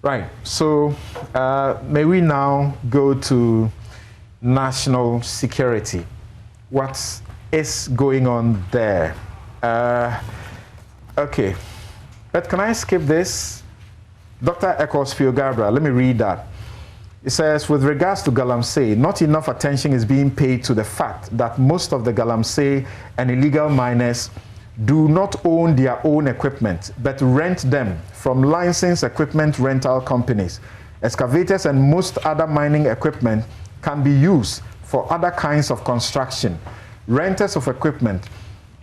Right. So may we now go to national security. What is going on there? Okay. But can I skip this? Dr. Ekos Fiogabra, let me read that. It says, with regards to Galamsey, not enough attention is being paid to the fact that most of the Galamsey and illegal miners do not own their own equipment, but rent them from licensed equipment rental companies. Excavators and most other mining equipment can be used for other kinds of construction. Renters of equipment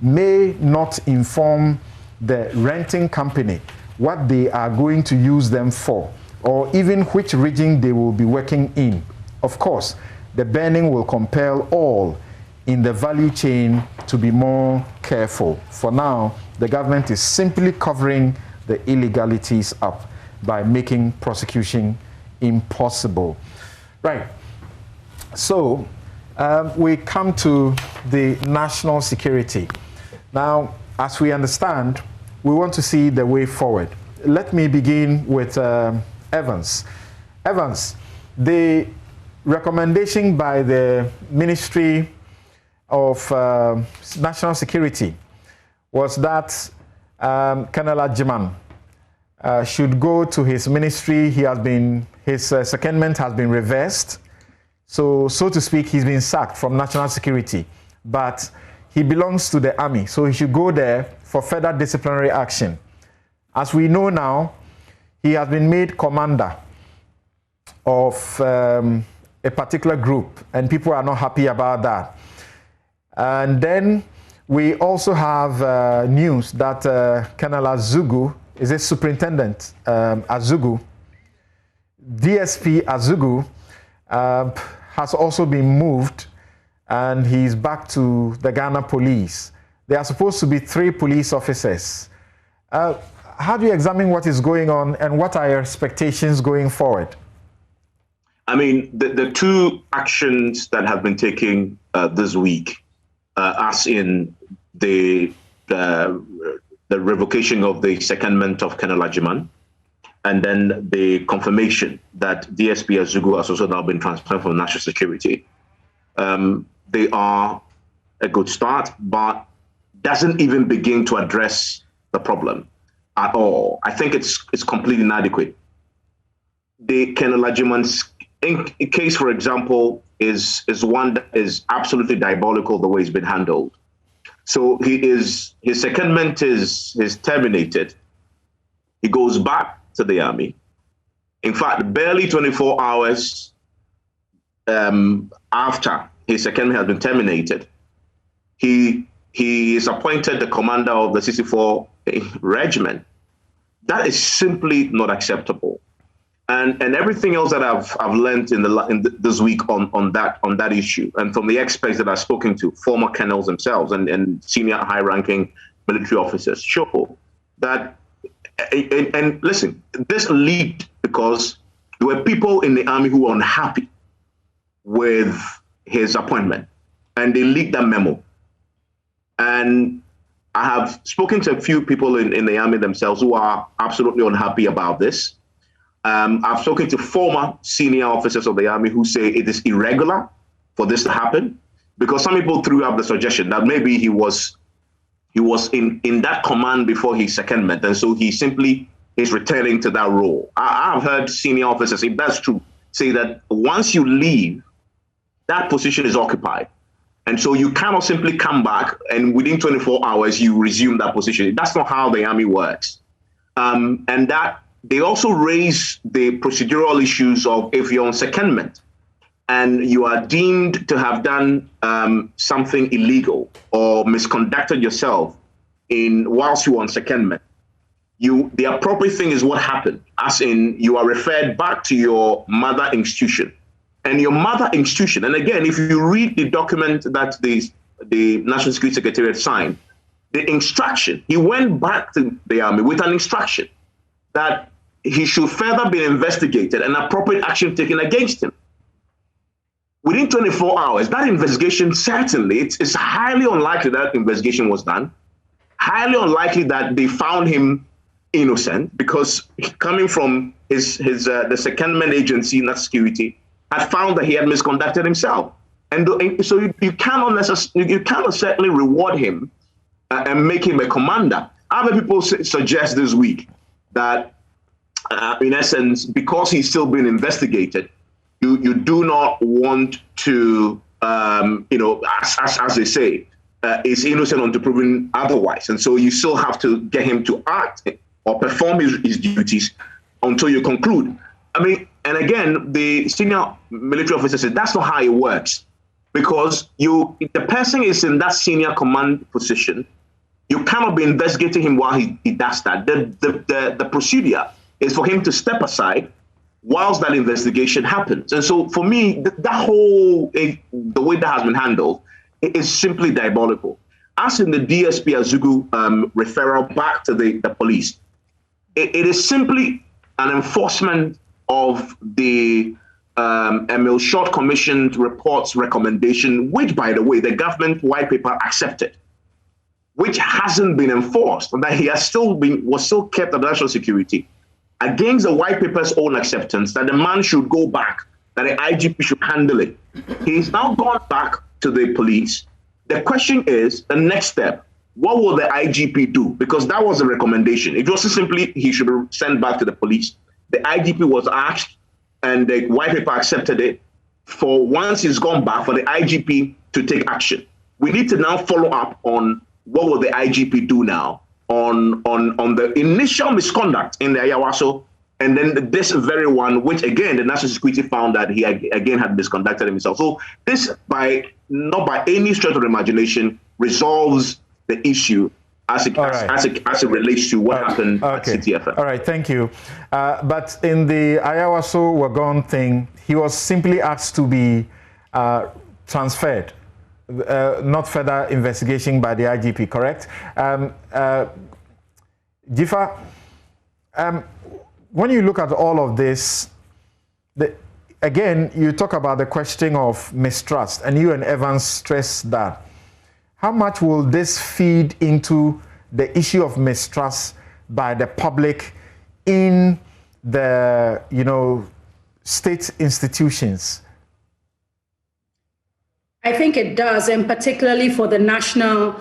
may not inform the renting company what they are going to use them for, or even which region they will be working in. Of course, the banning will compel all in the value chain to be more careful. For now, the government is simply covering the illegalities up by making prosecution impossible. Right. So we come to the national security. Now, as we understand, we want to see the way forward. Let me begin with Evans. Evans, the recommendation by the Ministry of National Security was that Colonel Ajiman should go to his ministry. His secondment has been reversed. So to speak, he's been sacked from National Security. But he belongs to the army, so he should go there for further disciplinary action. As we know now, he has been made commander of a particular group, and people are not happy about that. And then we also have news that Colonel Azugu, is it Superintendent Azugu, DSP Azugu, has also been moved, and he's back to the Ghana police. There are supposed to be 3 police officers. How do you examine what is going on, and what are your expectations going forward? I mean, the 2 actions that have been taken this week, as in the revocation of the secondment of Colonel Ajiman, and then the confirmation that DSP Azugu has also now been transferred from National Security, they are a good start, but doesn't even begin to address the problem at all. I think it's completely inadequate. The Colonel Ajiman's case, for example, is one that is absolutely diabolical the way it's been handled. So his secondment is terminated. He goes back to the army. In fact, barely 24 hours after his secondment has been terminated, he is appointed the commander of the 64 Regiment. That is simply not acceptable. And everything else that I've learned this week on that issue, and from the experts that I've spoken to, former colonels themselves and senior high-ranking military officers, show that. And listen, this leaked because there were people in the army who were unhappy with his appointment, and they leaked that memo. And I have spoken to a few people in the army themselves who are absolutely unhappy about this. I've spoken to former senior officers of the army who say it is irregular for this to happen, because some people threw up the suggestion that maybe he was in that command before his secondment, and so he simply is returning to that role. I've heard senior officers, if that's true, say that once you leave, that position is occupied. And so you cannot simply come back and within 24 hours you resume that position. That's not how the army works. And that they also raise the procedural issues of if you're on secondment and you are deemed to have done something illegal or misconducted yourself whilst you were on secondment, the appropriate thing is what happened, as in you are referred back to your mother institution. And your mother institution, and again, if you read the document that the National Security Secretariat signed, the instruction, he went back to the army with an instruction that he should further be investigated and appropriate action taken against him. Within 24 hours, that investigation, certainly, it's highly unlikely that investigation was done, highly unlikely that they found him innocent because coming from the secondment agency, not security, had found that he had misconducted himself. And so you cannot certainly reward him and make him a commander. Other people suggest this week that, in essence, because he's still being investigated, you do not want to, as they say, is innocent until proven otherwise. And so you still have to get him to act or perform his duties until you conclude. I mean, and again, the senior military officer said that's not how it works, because if the person is in that senior command position, you cannot be investigating him while he does that. The procedure is for him to step aside whilst that investigation happens. And so for me, the way that has been handled is simply diabolical. As in the DSP Azugu referral back to the police, it is simply an enforcement of the Emil Short Commission report's recommendation, which, by the way, the government white paper accepted, which hasn't been enforced, and that he was still kept at national security against the white paper's own acceptance, that the man should go back, that the IGP should handle it. He's now gone back to the police. The question is, the next step, what will the IGP do? Because that was the recommendation. It wasn't simply he should be sent back to the police. The IGP was asked, and the white paper accepted it, for once he's gone back, for the IGP to take action. We need to now follow up on what will the IGP do now on the initial misconduct in the Ayawaso, and then this very one, which again, the national security found that he again had misconducted himself. So this, not by any stretch of the imagination, resolves the issue as it relates to what happened at CTFM. All right, thank you. But in the Ayawaso Wagon thing, he was simply asked to be transferred. Not further investigation by the IGP, correct? Jifa, when you look at all of this, again, you talk about the question of mistrust, and you and Evans stress that. How much will this feed into the issue of mistrust by the public in the, state institutions? I think it does, and particularly for the national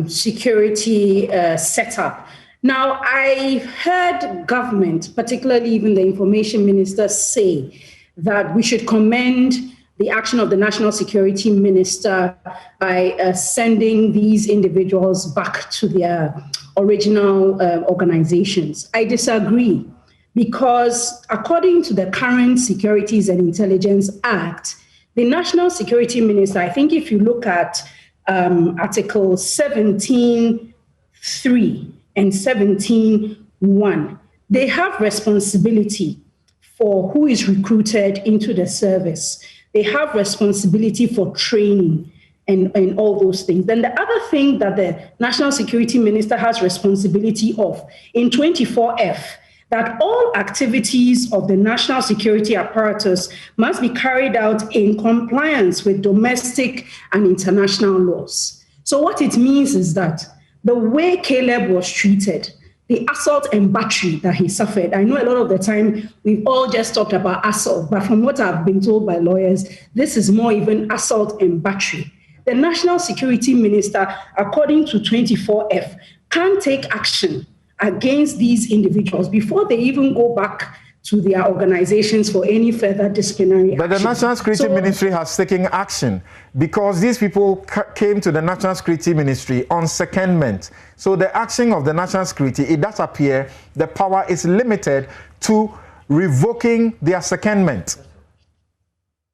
security setup. Now, I heard government, particularly even the information minister, say that we should commend the action of the national security minister by sending these individuals back to their original organizations. I disagree, because according to the current Securities and Intelligence Act, the National Security Minister, I think if you look at Article 17.3 and 17.1, they have responsibility for who is recruited into the service. They have responsibility for training and all those things. Then the other thing that the National Security Minister has responsibility of in 24F, that all activities of the national security apparatus must be carried out in compliance with domestic and international laws. So what it means is that the way Caleb was treated, the assault and battery that he suffered, I know a lot of the time we've all just talked about assault, but from what I've been told by lawyers, this is more even assault and battery. The National Security Minister, according to 24F, can take action against these individuals before they even go back to their organizations for any further disciplinary action. But the National Security Ministry has taken action because these people came to the National Security Ministry on secondment. So the action of the National Security, it does appear the power is limited to revoking their secondment.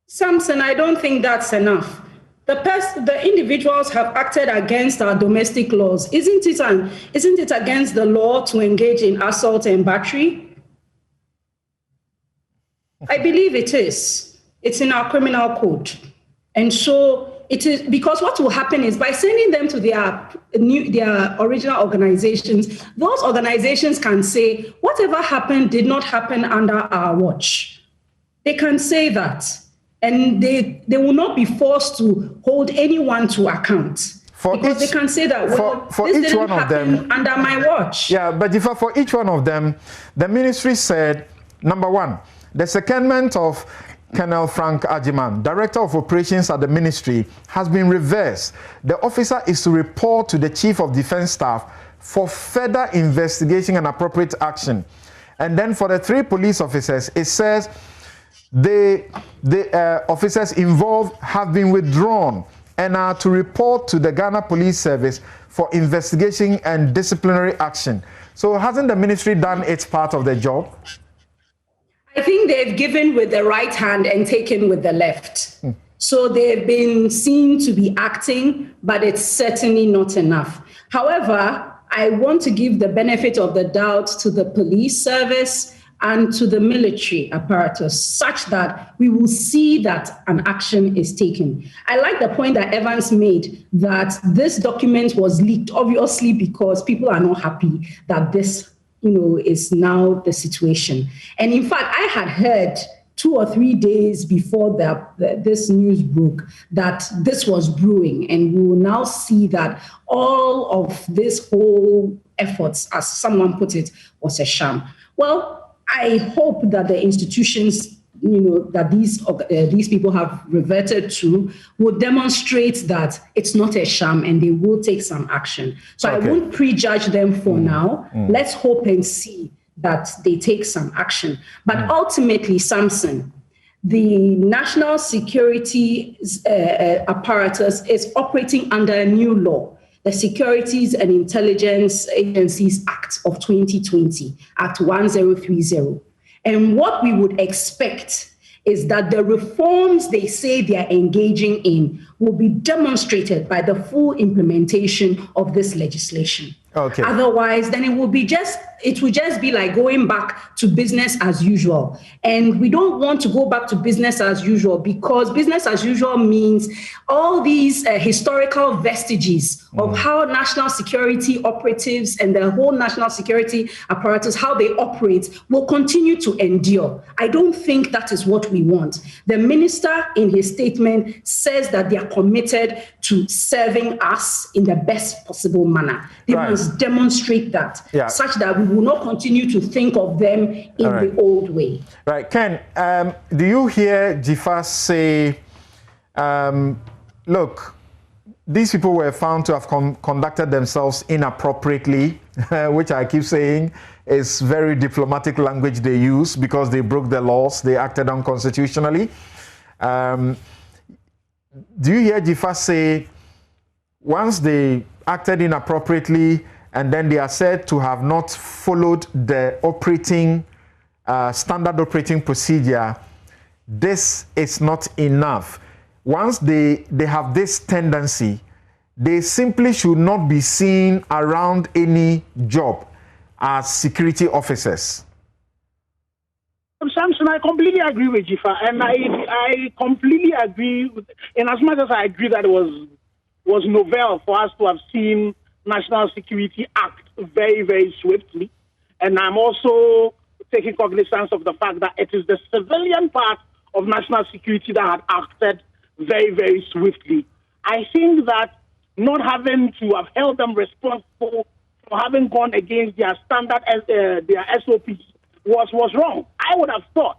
Samson, I don't think that's enough. The individuals have acted against our domestic laws. Isn't it against the law to engage in assault and battery? I believe it is. It's in our criminal code. And so it is, because what will happen is by sending them to their original organizations, those organizations can say, whatever happened did not happen under our watch. They can say that. And they will not be forced to hold anyone to account. because they can say that, well, for this each didn't one of them, under my watch. Yeah, but for each one of them, the ministry said, number one, the secondment of Colonel Frank Ajiman, Director of Operations at the ministry, has been reversed. The officer is to report to the Chief of Defense Staff for further investigation and appropriate action. And then for the 3 police officers, it says the officers involved have been withdrawn and are to report to the Ghana Police Service for investigation and disciplinary action. So hasn't the ministry done its part of the job? I think they've given with the right hand and taken with the left. So they've been seen to be acting, but it's certainly not enough. However, I want to give the benefit of the doubt to the police service and to the military apparatus, such that we will see that an action is taken. I like the point that Evans made, that this document was leaked, obviously, because people are not happy that this is now the situation. And in fact, I had heard 2 or 3 days before this news broke that this was brewing, and we will now see that all of this whole efforts, as someone put it, was a sham. Well, I hope that the institutions that these people have reverted to will demonstrate that it's not a sham and they will take some action. So okay. I won't prejudge them for now. Let's hope and see that they take some action. But ultimately, Samson, the national security apparatus is operating under a new law, the Securities and Intelligence Agencies Act of 2020, Act 1030. And what we would expect is that the reforms they say they are engaging in will be demonstrated by the full implementation of this legislation. Okay. Otherwise, then it will just be like going back to business as usual. And we don't want to go back to business as usual, because business as usual means all these historical vestiges of how national security operatives and the whole national security apparatus, how they operate, will continue to endure. I don't think that is what we want. The minister in his statement says that they are committed to serving us in the best possible manner. They must demonstrate that, such that we will not continue to think of them in the old way. Right. Ken, do you hear Jifa say, look, these people were found to have conducted themselves inappropriately, which I keep saying is very diplomatic language they use, because they broke the laws, they acted unconstitutionally. Do you hear Jifa say, once they acted inappropriately and then they are said to have not followed the standard operating procedure, this is not enough? Once they have this tendency, they simply should not be seen around any job as security officers. Samson, I completely agree with Jifa, and I completely agree with, in as much as I agree that it was novel for us to have seen National Security act very, very swiftly. And I'm also taking cognizance of the fact that it is the civilian part of national security that had acted very, very swiftly. I think that not having to have held them responsible for having gone against their standard, their SOPs, was wrong. I would have thought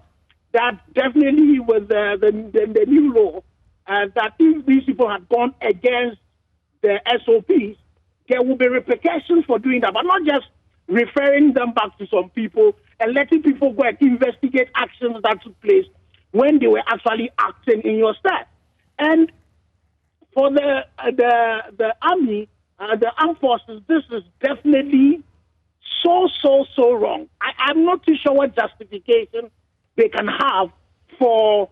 that definitely with the new law, that if these people had gone against the SOPs, there will be repercussions for doing that, but not just referring them back to some people and letting people go and investigate actions that took place when they were actually acting in your stead. And for the army, the armed forces, this is definitely so wrong. I'm not too sure what justification they can have for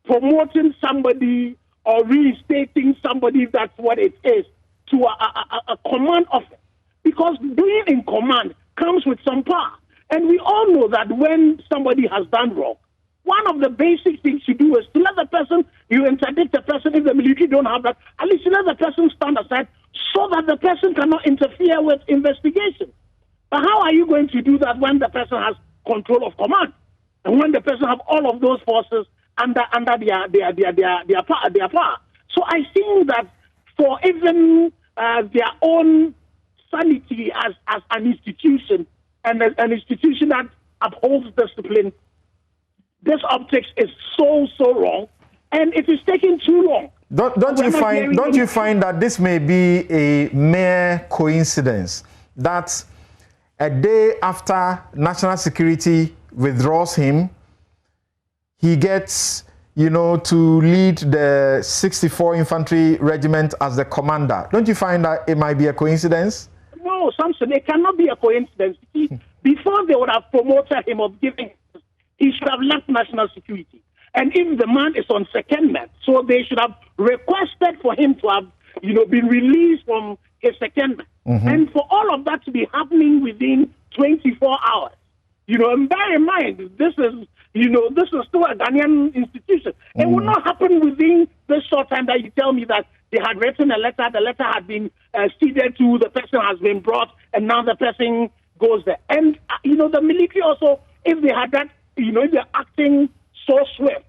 promoting somebody or reinstating somebody, if that's what it is, to a command office. Because being in command comes with some power. And we all know that when somebody has done wrong, one of the basic things you do is to let the person, you interdict the person. If the military don't have that, at least you let the person stand aside so that the person cannot interfere with investigation. But how are you going to do that when the person has control of command, and when the person have all of those forces under their power? So I think that for even their own sanity as an institution and an institution that upholds discipline. This optics is so wrong, and it is taking too long. Don't you find that this may be a mere coincidence that a day after national security withdraws him, he gets, to lead the 64 Infantry Regiment as the commander? Don't you find that it might be a coincidence? No, Samson, it cannot be a coincidence. Before they would have promoted him of giving, he should have left national security. And if the man is on secondment, so they should have requested for him to have, been released from his secondment. And for all of that to be happening within 24 hours. And bear in mind, this is still a Ghanaian institution. It will not happen within this short time that you tell me that they had written a letter, the letter had been ceded to, the person has been brought, and now the person goes there. And, the military also, if they had that, if they're acting so swift,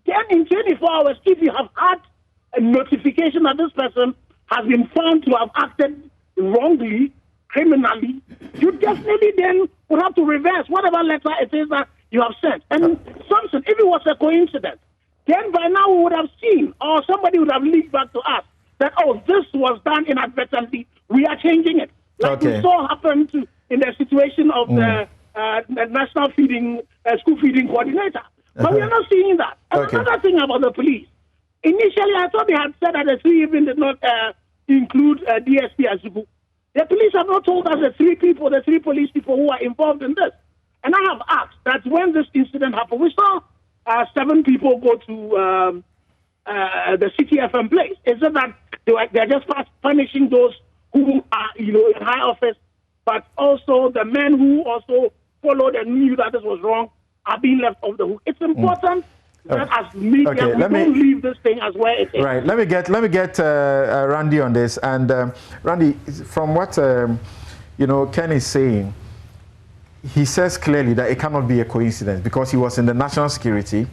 then in 24 hours, if you have had a notification that this person has been found to have acted wrongly, criminally, you definitely then would have to reverse whatever letter it is that you have sent. And Samson, if it was a coincidence, then by now we would have seen, or somebody would have leaked back to us, that, this was done inadvertently, we are changing it. Like we saw happen in the situation of the national school feeding coordinator. But we are not seeing that. And another thing about the police. Initially, I thought they had said that the three even did not include DSP Azubu. The police have not told us the three police people who are involved in this. And I have asked that when this incident happened, we saw 7 people go to the City FM place. Is it that they're just punishing those who are, in high office, but also the men who also followed and knew that this was wrong are being left off the hook? It's important that as media, we don't leave this thing as where it is. Right. Let me get Randy on this. And Randy, from what Ken is saying, he says clearly that it cannot be a coincidence because he was in the national security,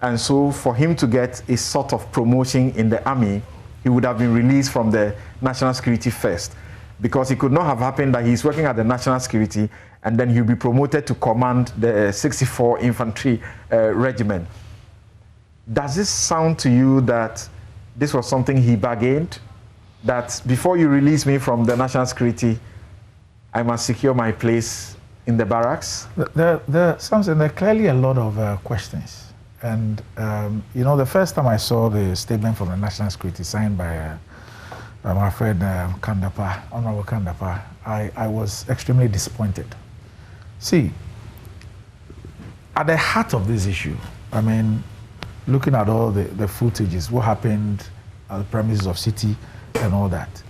and so for him to get a sort of promotion in the army, he would have been released from the national security first, because it could not have happened that he's working at the national security and then he'll be promoted to command the 64 Infantry Regiment. Does this sound to you that this was something he bargained? That before you release me from the national security, I must secure my place in the barracks? There are clearly a lot of questions. And, the first time I saw the statement from the national security signed by my friend Kandapa, Honorable Kandapa, I was extremely disappointed. See, at the heart of this issue, looking at all the footages, what happened at the premises of City and all that.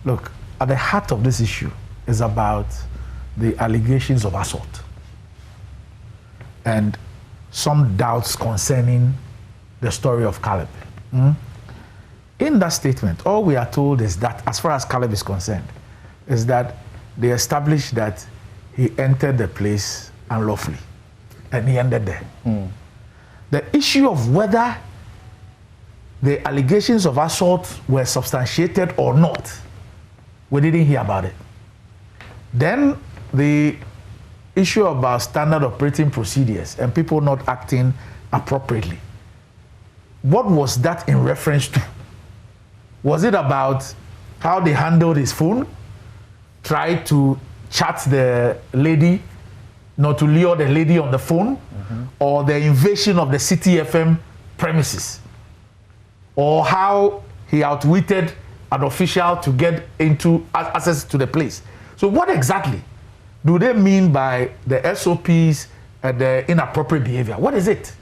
Look, at the heart of this issue is about the allegations of assault and some doubts concerning the story of Caleb. In that statement, all we are told is that, as far as Caleb is concerned, is that they established that he entered the place unlawfully and he ended there. The issue of whether the allegations of assault were substantiated or not, we didn't hear about it. Then the issue about standard operating procedures and people not acting appropriately. What was that in reference to? Was it about how they handled his phone, tried to chat the lady, not to lure the lady on the phone, or the invasion of the City FM premises, or how he outwitted an official to get into access to the place? So what exactly do they mean by the SOPs and the inappropriate behavior? What is it?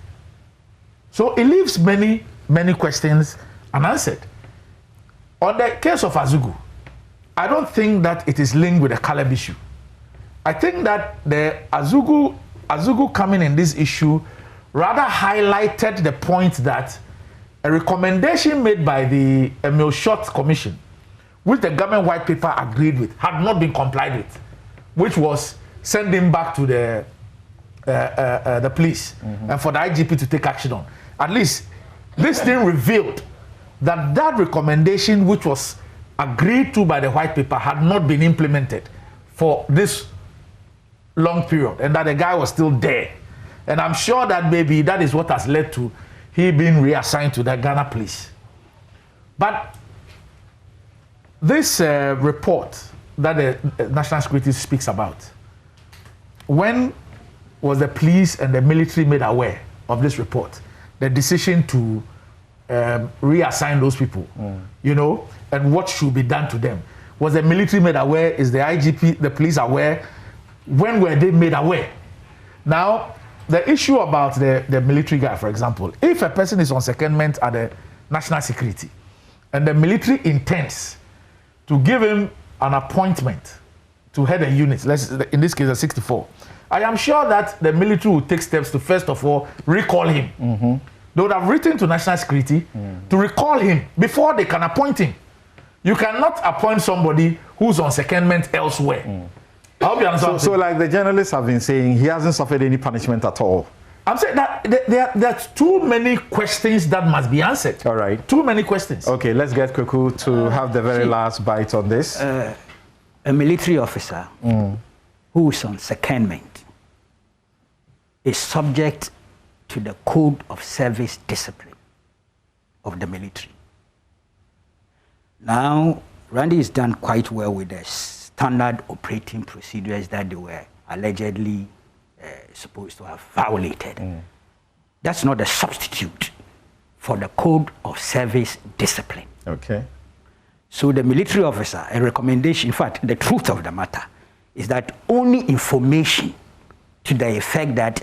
So it leaves many, many questions unanswered. On the case of Azugu, I don't think that it is linked with the Caleb issue. I think that the Azugu coming in this issue rather highlighted the point that a recommendation made by the Emil Short Commission, which the government white paper agreed with, had not been complied with, which was send him back to the police and for the IGP to take action on. At least this thing revealed that recommendation, which was agreed to by the white paper had not been implemented for this long period, and that the guy was still there. And I'm sure that maybe that is what has led to he being reassigned to the Ghana police. But this report that the National Security speaks about, when was the police and the military made aware of this report, the decision to reassign those people, you know, and what should be done to them? Was the military made aware? Is the IGP, the police aware? When were they made aware? Now, the issue about the military guy, for example, if a person is on secondment at the National Security and the military intends to give him an appointment to head a unit, in this case a 64, I am sure that the military will take steps to first of all recall him. They would have written to National Security to recall him before they can appoint him. You cannot appoint somebody who's on secondment elsewhere. I hope you understand. So like the journalists have been saying, he hasn't suffered any punishment at all. I'm saying that there's too many questions that must be answered. All right. Too many questions. Okay, let's get Kweku to have the very last bite on this. A military officer who is on secondment is subject to the Code of Service Discipline of the military. Now, Randy has done quite well with the standard operating procedures that they were allegedly supposed to have violated. That's not a substitute for the Code of Service Discipline. Okay. So the military officer, a recommendation, in fact, the truth of the matter is that only information to the effect that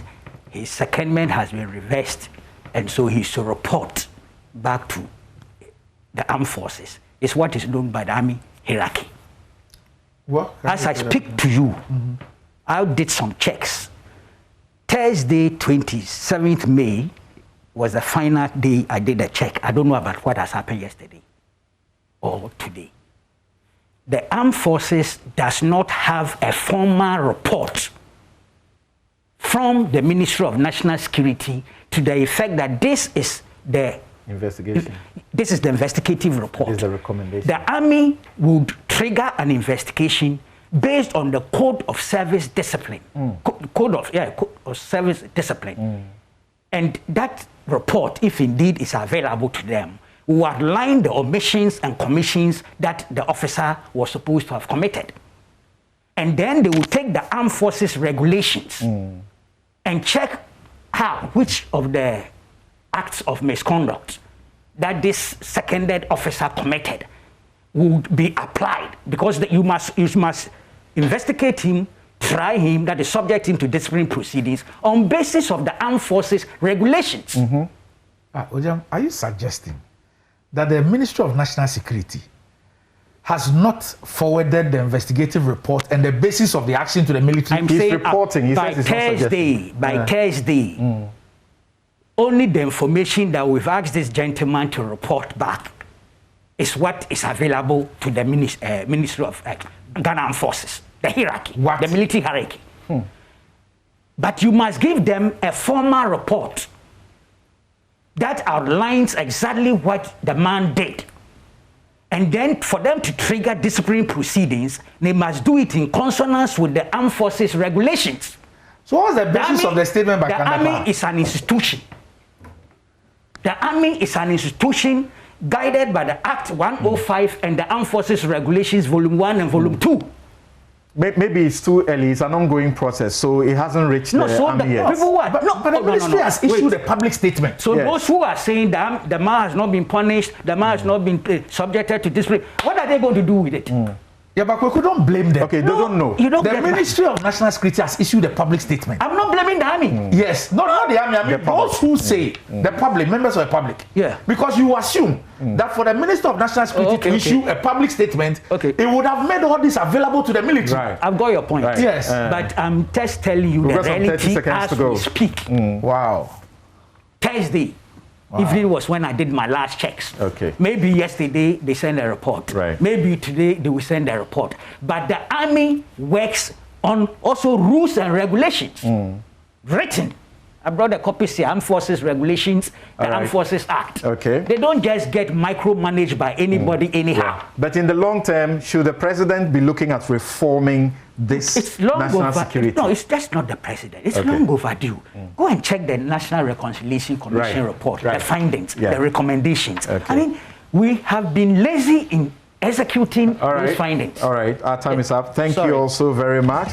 his secondment has been reversed and so he should report back to the armed forces is what is known by the army hierarchy. What? As I speak to you, I did some checks. Thursday, 27th May was the final day I did a check. I don't know about what has happened yesterday or today. The armed forces does not have a formal report from the Ministry of National Security to the effect that this is the investigation. This is the investigative report. This is the recommendation. The army would trigger an investigation based on the Code of Service Discipline. Code of Service Discipline. And that report, if indeed is available to them, will outline the omissions and commissions that the officer was supposed to have committed. And then they will take the armed forces regulations and check which of the acts of misconduct that this seconded officer committed would be applied, because you must investigate him, try him, that is subject him to disciplinary proceedings on basis of the armed forces regulations. Ojam, are you suggesting that the Ministry of National Security has not forwarded the investigative report and the basis of the action to the military? I'm He's saying reporting. by Thursday, only the information that we've asked this gentleman to report back is what is available to the Ministry of Ghana Armed Forces, the hierarchy, the military hierarchy. But you must give them a formal report that outlines exactly what the man did. And then for them to trigger disciplinary proceedings, they must do it in consonance with the armed forces regulations. So what's the basis of the statement by The army is an institution. The army is an institution guided by the Act 105 and the Armed Forces Regulations Volume 1 and Volume 2. Maybe it's too early. It's an ongoing process, so it hasn't reached the army yet. People what? But the ministry has issued a public statement. So those who are saying that the man has not been punished, the man has not been subjected to discipline, what are they going to do with it? Yeah, but we couldn't blame them. Okay, they don't know. You don't The Ministry of National Security has issued a public statement. I'm not blaming the army. Yes, not the army. I mean, those who say, the public, members of the public. Yeah. Because you assume that for the Minister of National Security to issue a public statement, it would have made all this available to the military. Right. I've got your point. Right. Yes. But I'm just telling you the reality as we speak. Wow. Thursday evening was when I did my last checks. Okay. Maybe yesterday they sent a report. Right. Maybe today they will send a report. But the army works on also rules and regulations written I brought the copies here, Armed Forces Regulations, the Armed Forces Act. Okay. They don't just get micromanaged by anybody anyhow. Yeah. But in the long term, should the president be looking at reforming this national security? No, it's just not the president. It's long overdue. Go and check the National Reconciliation Commission report, the findings, the recommendations. I mean, we have been lazy in executing those findings. All right, our time is up. Thank you also very much.